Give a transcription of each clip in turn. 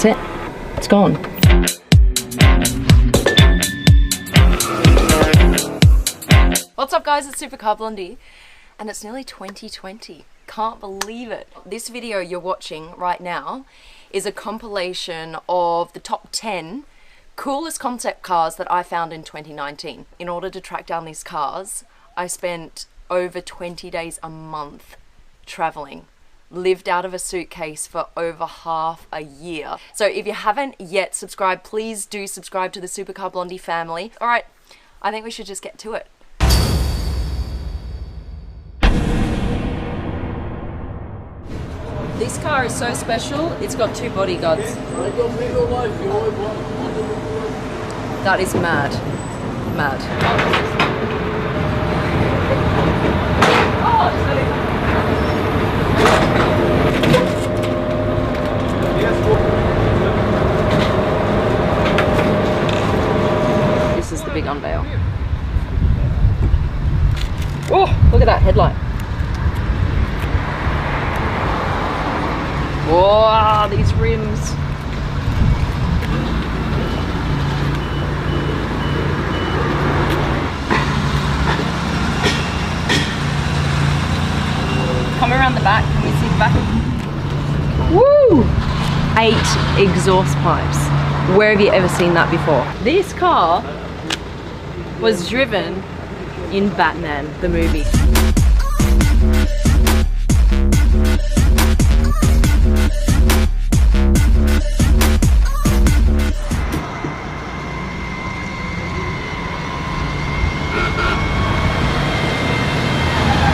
that's it. It's gone. What's up guys, it's Supercar Blondie and it's nearly 2020. Can't believe it. This video you're watching right now is a compilation of the top 10 coolest concept cars that I found in 2019. In order to track down these cars, I spent over 20 days a month traveling. Lived out of a suitcase for over half a year. So if you haven't yet subscribed, please do subscribe to the Supercar Blondie family. All right, I think we should just get to it. This car is so special, it's got 2 bodyguards. That is mad. Mad. This is the big unveil. Oh, look at that headlight. Wow, these rims. Come around the back, can we see the back? Woo! 8 exhaust pipes. Where have you ever seen that before? This car was driven in Batman, the movie.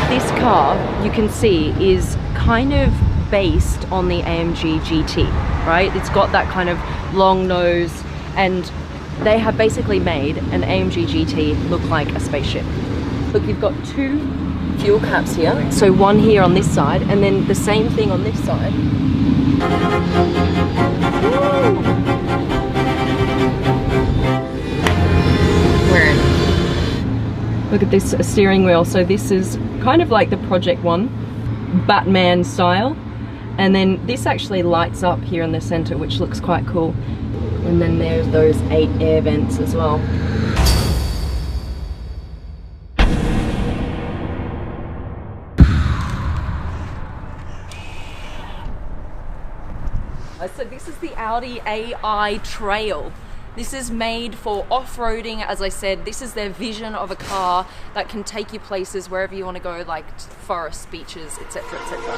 This car, you can see, is kind of based on the AMG GT, right? It's got that kind of long nose, and they have basically made an AMG GT look like a spaceship. Look, you've got 2 fuel caps here. So one here on this side, and then the same thing on this side. Woo! We're in. Look at this steering wheel. So this is kind of like the Project One Batman style, and then this actually lights up here in the center, which looks quite cool. And then there's those 8 air vents as well. So this is the Audi AI Trail. This is made for off-roading. As I said, this is their vision of a car that can take you places wherever you want to go, like forests, beaches, etc, etc.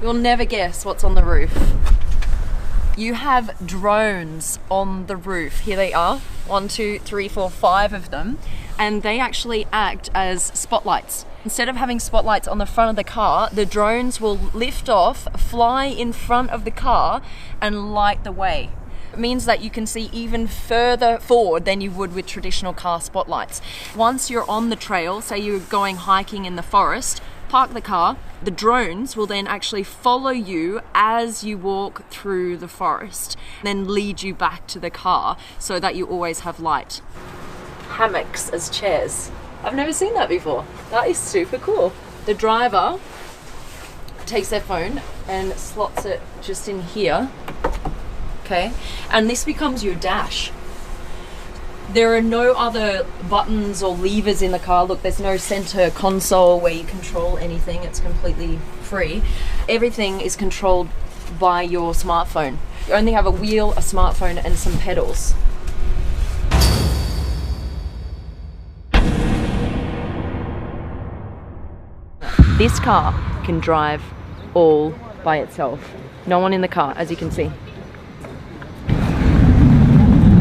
You'll never guess what's on the roof. You have drones on the roof. Here they are, 1, 2, 3, 4, 5 of them, and they actually act as spotlights. Instead of having spotlights on the front of the car, the drones will lift off, fly in front of the car, and light the way. It means that you can see even further forward than you would with traditional car spotlights. Once you're on the trail, say you're going hiking in the forest, park the car, the drones will then actually follow you as you walk through the forest, then lead you back to the car so that you always have light. Hammocks as chairs. I've never seen that before. That is super cool. The driver takes their phone and slots it just in here, okay? And this becomes your dash. There are no other buttons or levers in the car. Look, there's no center console where you control anything. It's completely free. Everything is controlled by your smartphone. You only have a wheel, a smartphone, and some pedals. This car can drive all by itself. No one in the car, as you can see.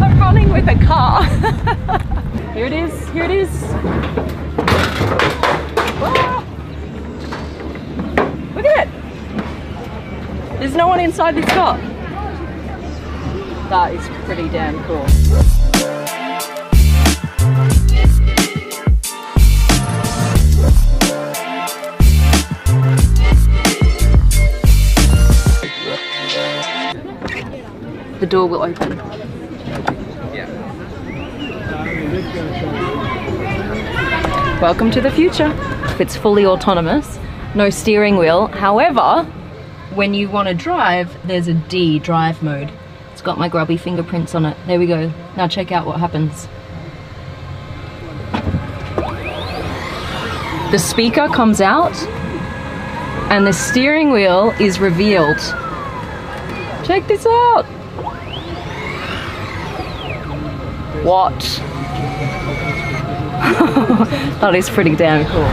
I'm running with a car. Here it is, here it is. Whoa. Look at it. There's no one inside this car. That is pretty damn cool. The door will open. Welcome to the future. It's fully autonomous, no steering wheel. However, when you want to drive, there's a D, drive mode. It's got my grubby fingerprints on it. There we go. Now check out what happens. The speaker comes out and the steering wheel is revealed. Check this out. What? That is pretty damn cool.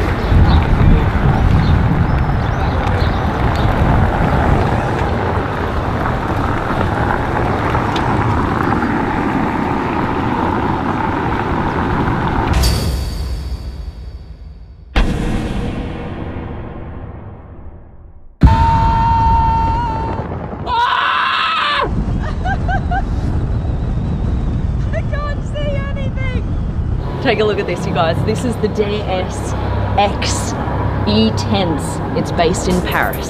Take a look at this, you guys. This is the DS X E-Tense. It's based in Paris.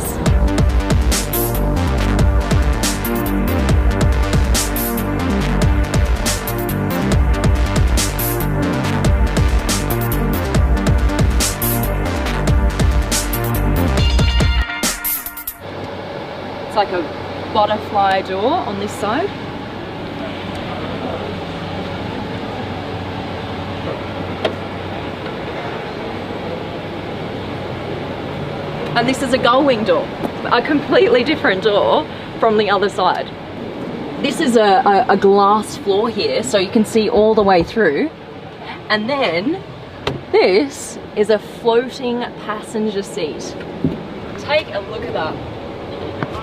It's like a butterfly door on this side. And this is a gull wing door, a completely different door from the other side. This is a glass floor here, so you can see all the way through. And then this is a floating passenger seat. Take a look at that.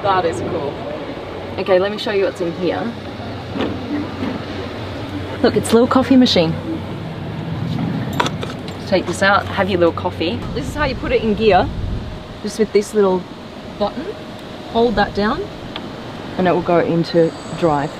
That is cool. Okay, let me show you what's in here. Look, it's a little coffee machine. Take this out, have your little coffee. This is how you put it in gear. Just with this little button, hold that down and it will go into drive. Oh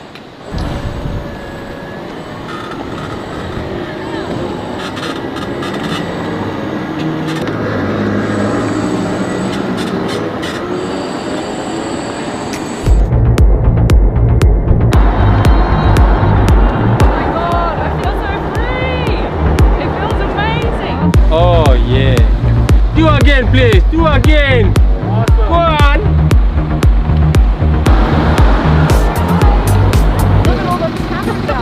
my God, I feel so free! It feels amazing! Oh yeah. Do again, please. Do again. Awesome. Go on. Look at all the passenger.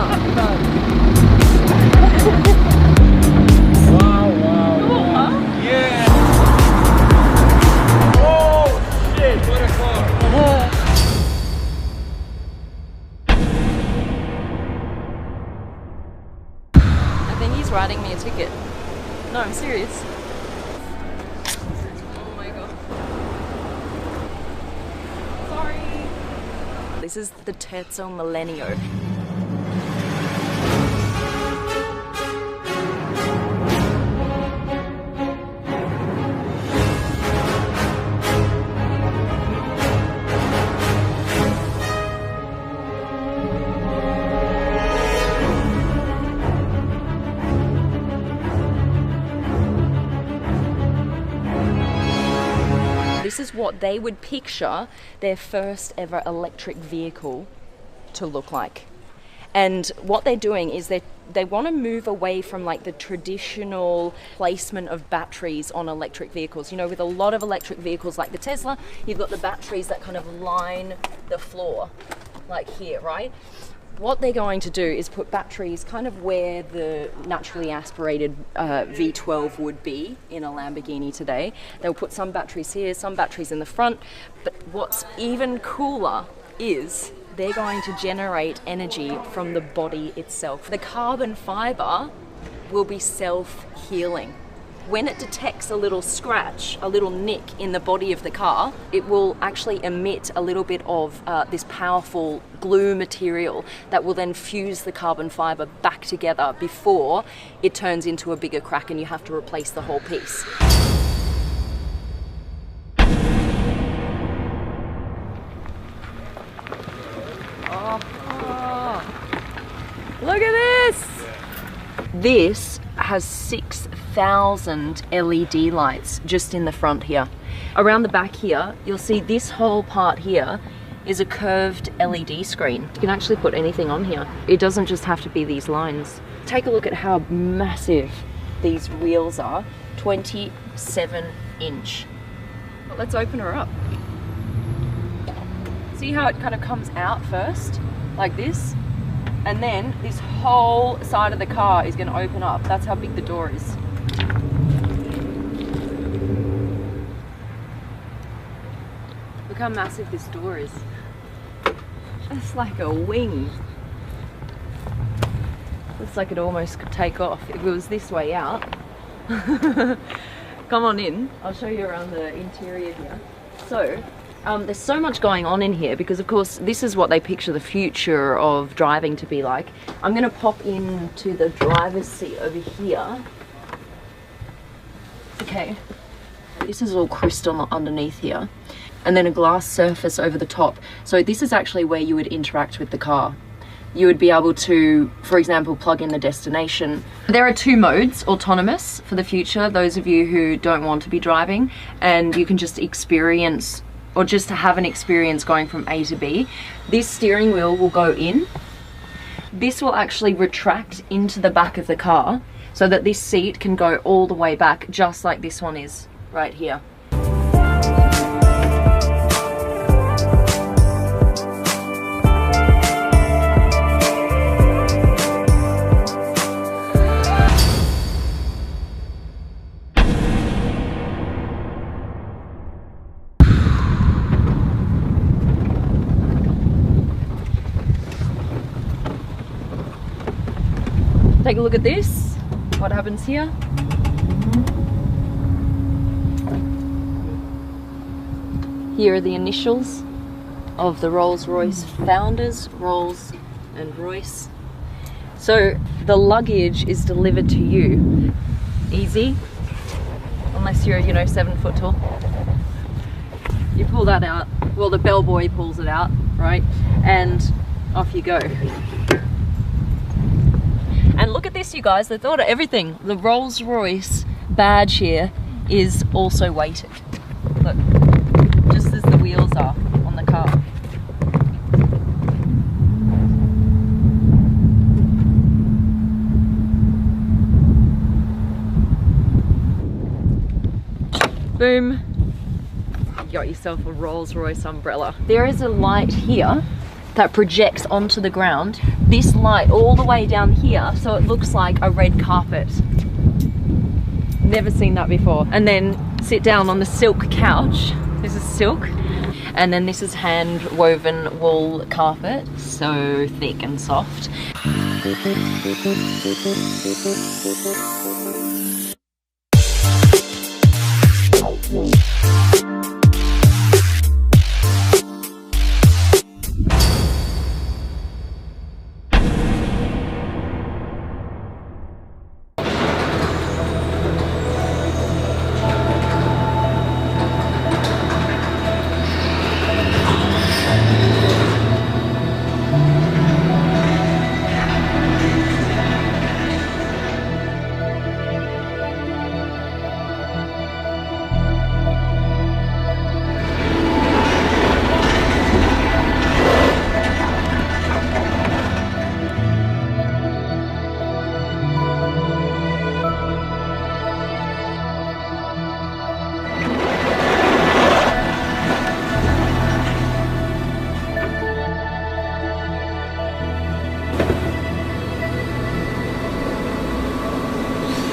Wow, wow. Cool, huh? Yeah. Oh shit! What a car. I think he's writing me a ticket. No, I'm serious. This is the Terzo Millennio. This is what they would picture their first ever electric vehicle to look like. And what they're doing is they want to move away from like the traditional placement of batteries on electric vehicles. You know, with a lot of electric vehicles like the Tesla, you've got the batteries that kind of line the floor, like here, right? What they're going to do is put batteries kind of where the naturally aspirated V12 would be in a Lamborghini today. They'll put some batteries here, some batteries in the front, but what's even cooler is they're going to generate energy from the body itself. The carbon fiber will be self-healing. When it detects a little scratch, a little nick in the body of the car, it will actually emit a little bit of this powerful glue material that will then fuse the carbon fiber back together before it turns into a bigger crack and you have to replace the whole piece. This has 6,000 LED lights just in the front here. Around the back here, you'll see this whole part here is a curved LED screen. You can actually put anything on here. It doesn't just have to be these lines. Take a look at how massive these wheels are. 27-inch. Let's open her up. See how it kind of comes out first, like this? And then this whole side of the car is going to open up. That's how big the door is. Look how massive this door is. It's like a wing. Looks like it almost could take off if it was this way out. Come on in, I'll show you around the interior here. So, there's so much going on in here because of course this is what they picture the future of driving to be like. I'm going to pop into the driver's seat over here. Okay, this is all crystal underneath here. And then a glass surface over the top. So this is actually where you would interact with the car. You would be able to, for example, plug in the destination. There are 2 modes, autonomous for the future, those of you who don't want to be driving, and you can just experience or just to have an experience going from A to B. This steering wheel will go in. This will actually retract into the back of the car so that this seat can go all the way back, just like this one is right here. Take a look at this. What happens here? Here are the initials of the Rolls-Royce founders, Rolls and Royce. So the luggage is delivered to you. Easy, unless you're, 7 foot tall. You pull that out, well, the bellboy pulls it out, right? And off you go. And look at this, you guys, they thought of everything. The Rolls-Royce badge here is also weighted. Look, just as the wheels are on the car. Boom. You got yourself a Rolls-Royce umbrella. There is a light here that projects onto the ground. This light all the way down here, so it looks like a red carpet. Never seen that before. And then sit down on the silk couch. This is silk. And then this is hand woven wool carpet, so thick and soft.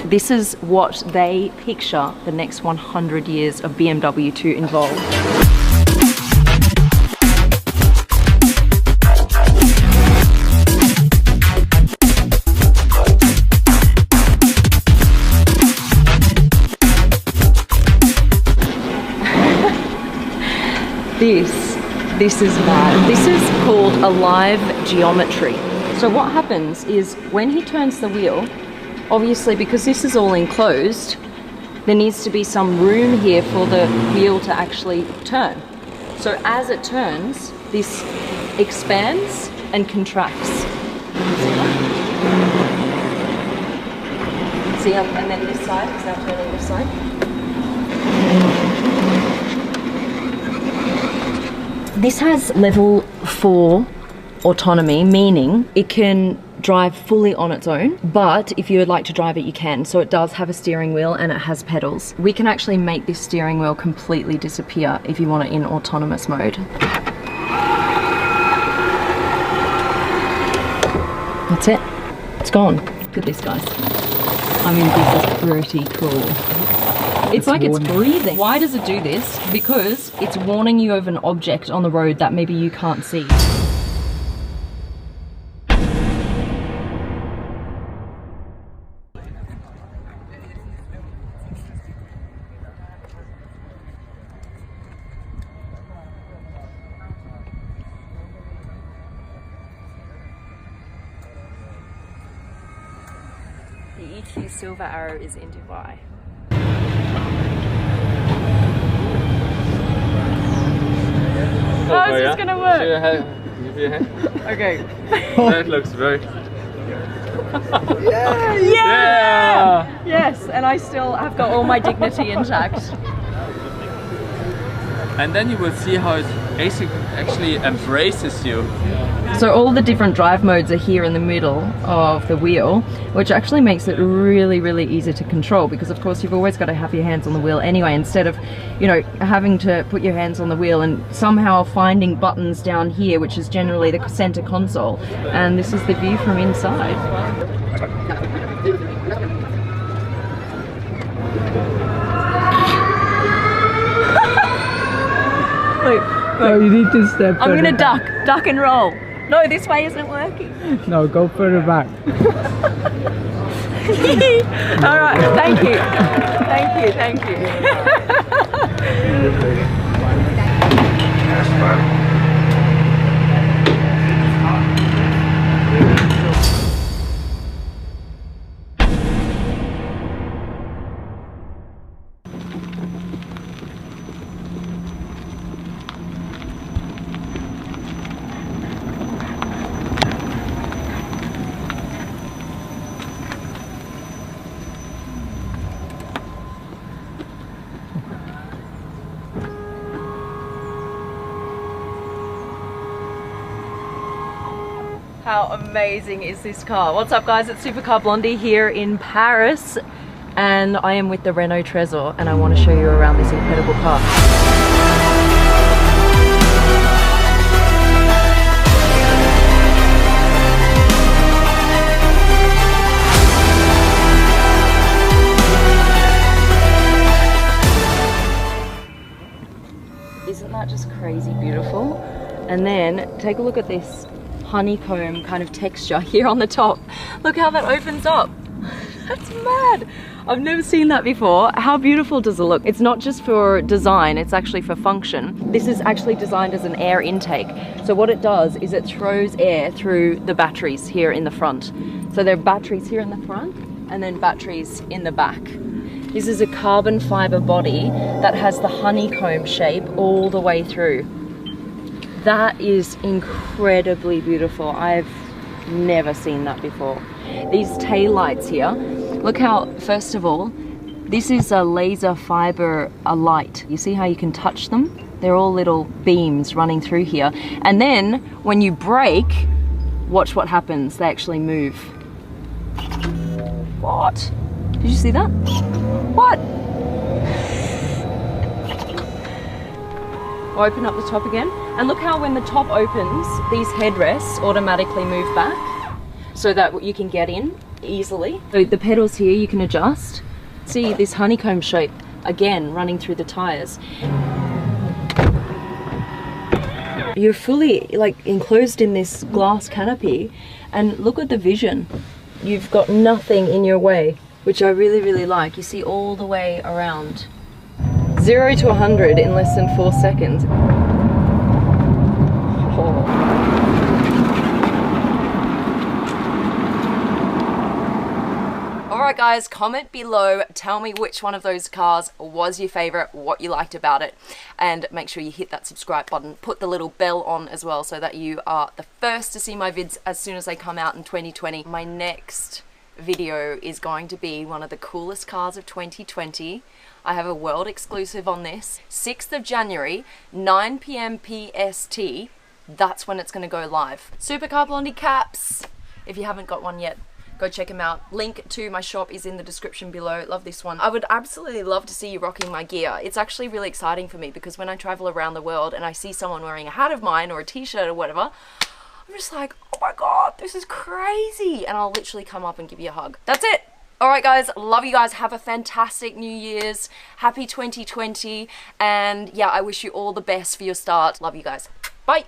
This is what they picture the next 100 years of BMW to involve. This is mad. This is called a live geometry. So what happens is when he turns the wheel, obviously because this is all enclosed, there needs to be some room here for the wheel to actually turn. So as it turns, this expands and contracts. See, and then this side is now turning this side. This has level 4 autonomy, meaning it can drive fully on its own, but if you would like to drive it, you can. So it does have a steering wheel and it has pedals. We can actually make this steering wheel completely disappear if you want it in autonomous mode. That's it. It's gone. Look at this, guys. I mean, this is pretty cool. It's like it's breathing. Why does it do this? Because it's warning you of an object on the road that maybe you can't see. The EQ Silver Arrow is in Dubai. How is this gonna work? Give your hand. Okay. That looks very... Yeah! Yes, and I still have got all my dignity intact. And then you will see how it actually embraces you. So all the different drive modes are here in the middle of the wheel, which actually makes it really, really easy to control, because of course you've always got to have your hands on the wheel anyway, instead of, you know, having to put your hands on the wheel and somehow finding buttons down here, which is generally the center console. And this is the view from inside. Look, No, you need to step I'm gonna back. duck and roll. No, this way isn't working. No, go further back. All right, thank you. Thank you, thank you. How amazing is this car? What's up, guys? It's Supercar Blondie here in Paris, and I am with the Renault Trezor, and I want to show you around this incredible car. Isn't that just crazy beautiful? And then take a look at this honeycomb kind of texture here on the top. Look how that opens up. That's mad. I've never seen that before. How beautiful does it look? It's not just for design, it's actually for function. This is actually designed as an air intake. So what it does is it throws air through the batteries here in the front. So there are batteries here in the front and then batteries in the back. This is a carbon fiber body that has the honeycomb shape all the way through. That is incredibly beautiful. I've never seen that before. These tail lights here, look how, first of all, this is a laser fiber light. You see how you can touch them? They're all little beams running through here. And then when you brake, watch what happens. They actually move. What? Did you see that? What? I'll open up the top again. And look how when the top opens, these headrests automatically move back so that you can get in easily. So the pedals here you can adjust. See this honeycomb shape again running through the tires. You're fully like enclosed in this glass canopy, and look at the vision. You've got nothing in your way, which I really, really like. You see all the way around. 0 to 100 in less than 4 seconds. Oh. Alright guys, comment below, tell me which one of those cars was your favourite, what you liked about it, and make sure you hit that subscribe button, put the little bell on as well so that you are the first to see my vids as soon as they come out in 2020. My next video is going to be one of the coolest cars of 2020. I have a world exclusive on this. 6th of January, 9 p.m. PST. That's when it's going to go live. Supercar Blondie caps. If you haven't got one yet, go check them out. Link to my shop is in the description below. Love this one. I would absolutely love to see you rocking my gear. It's actually really exciting for me because when I travel around the world and I see someone wearing a hat of mine or a t-shirt or whatever, I'm just like, oh my god, this is crazy. And I'll literally come up and give you a hug. That's it. Alright guys, love you guys. Have a fantastic New Year's. Happy 2020. And yeah, I wish you all the best for your start. Love you guys. Bye.